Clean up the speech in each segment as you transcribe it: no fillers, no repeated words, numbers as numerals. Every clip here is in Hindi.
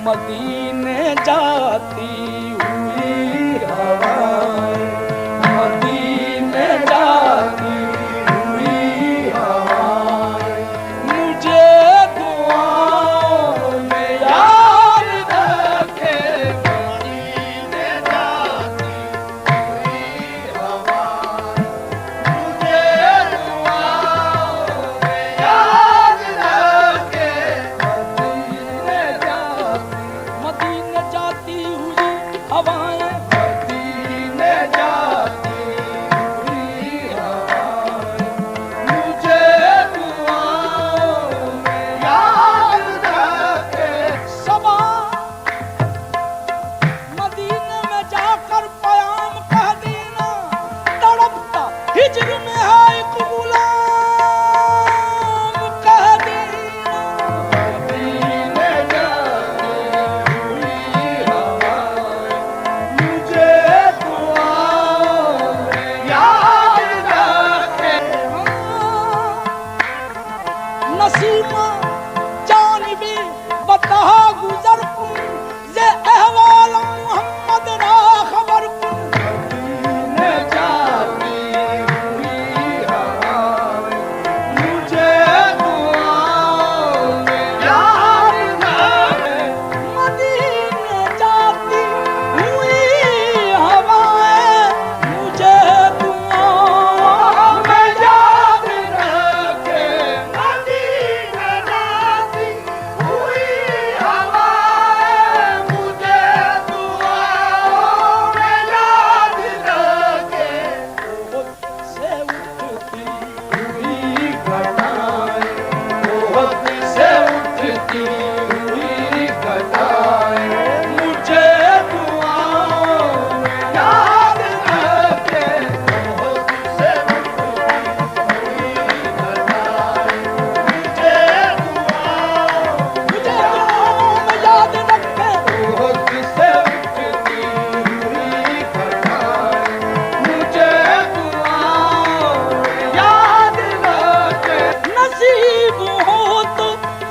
मदीने जाती हुई हवाएं, मदीने जाती हुई हवाएं, मुझे दुआओं में याद रखे। मदीने जाती हुई हवाएं, मुझे दुआओं में याद रखे। मदीने जाती हुई हवाएं, मदीने जाती हुई हवाएं, मुझे दुआओं में याद रखे। सबा मदीने में जाकर प्याम कह देना, तड़पता हिज्र में है एक गुलाम कह देना। मदीने जाती हुई हवाएं, मुझे दुआओं में याद रखे। नसीमा जानिबी बता गुजर कुन, ये अहवाल मोहम्मद ना खबर कुन। मदीने जाती हुई हवाएं, मुझे दुआओं में याद रखे। मदीने जाती हुई हवाएं, मुझे दुआओं में याद रखे। मदीने जाती हुई हवाएं, मुझे दुआओं में याद रखे। बहुत से उठती हुई घटाएं, बहुत से उठती हुई घटाएं, मुझे दुआओं में याद रखे। बहुत से उठती हुई घटाएं, मुझे दुआओं में याद रखे। बहुत से उठती हुई घटाएं, मुझे दुआओं में याद रखे। नसीब हो तो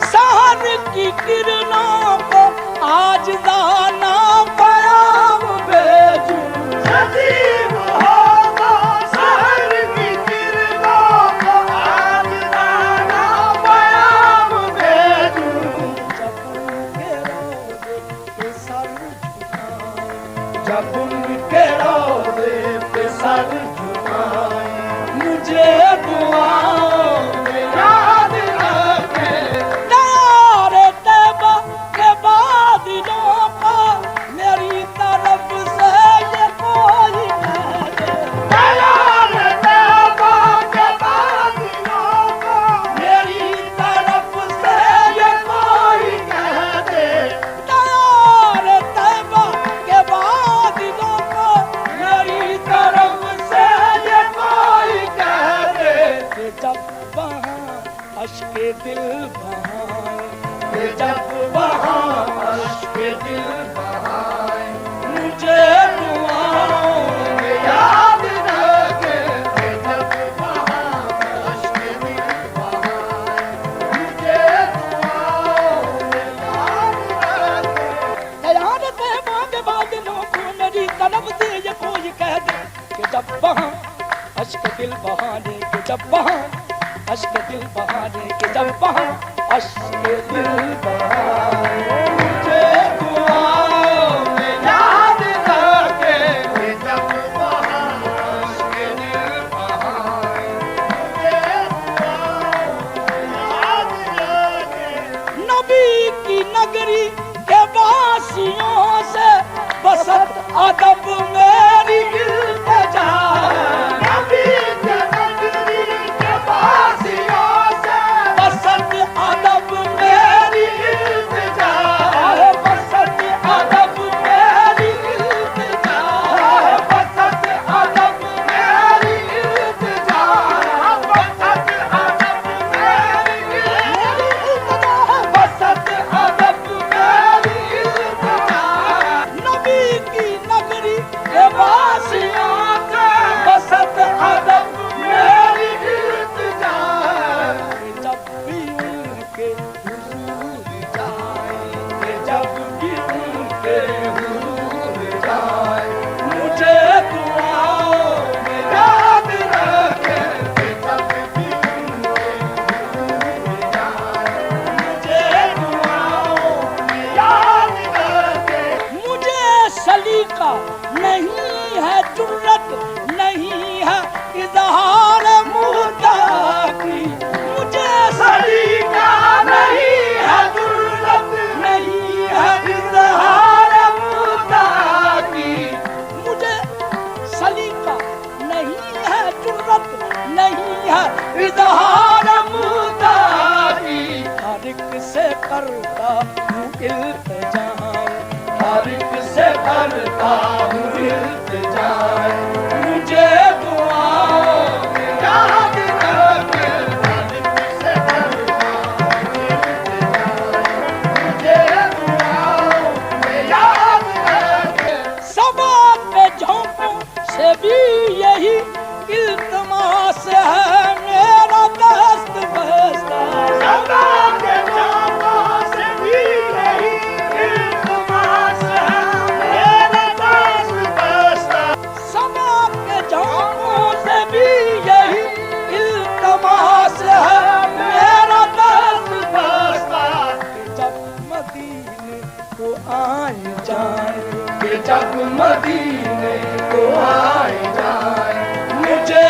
सहर की किरणों को आज दाना प्याम भेजूं। नसीब हो तो सहर की किरणों को आज दाना प्याम भेजूं। जब उनके रोज़े पे सर झुकाएं, मुझे दुआओं में याद रखे। तारे तैबा के बादलों को मेरी तरफ से ये कोई कह दे। तारे तैबा के बादलों को मेरी तरफ से ये कोई कह दे। तारे तैबा के बादलों को मेरी तरफ से ये कोई कह दे। कि जब वहाँ अश्के दिल बहाए, कि जब वहाँ अश्के दिल बहाए, मुझे दुआओं में याद रखे। कि जब वहाँ अश्के दिल बहाए, मुझे दुआओं में याद रखे। कयामत है मांगे बादलों को मेरी तरफ से ये कोई कह दे। कि जब वहाँ अश्क दिल बहाने, कि जब वहाँ अश्क दिल बहाने, कि जब वहाँ अश्क दिल बहाने, मुझे दुआओं में याद रखे। कि जब वहाँ अश्क दिल बहाने, मुझे दुआओं में याद रखे। नबी की नगरी के वासियों से बसत अदब मेरी इल्तिजा। नबी की नगरी के वासियों से बसत अदब मेरी इल्तिजा। बसत अदब मेरी इल्तिजा। बसत अदब मेरी इल्तिजा। बसत अदब मेरी इल्तिजा। बसत अदब मेरी इल्तिजा। नहीं है जुर्रत, नहीं है इजहार मुद्दा की। मुझे सलीका नहीं है जुर्रत, नहीं है इजहार मुद्दा की। मुझे सलीका नहीं है जुर्रत, नहीं है इजहार मुद्दा की। हर एक से करता हूँ इल्तिजा, हर एक से करता हूँ इल्तिजा। मुझे दुआओं में याद रखे, हर एक से करता हूँ इल्तिजा। मुझे दुआओं में याद रखे। सबा पे झोंकों से भी यही इल्तिमास है मेरा दस्त बस्ता। सबा के झोंकों से भी यही इल्तिमास है मेरा दस्त बस्ता। सबा के झोंकों से भी यही इल्तिमास है मेरा दस्त बस्ता। जब मदीने को आए जाए, जब मदीने को आए जाए, मुझे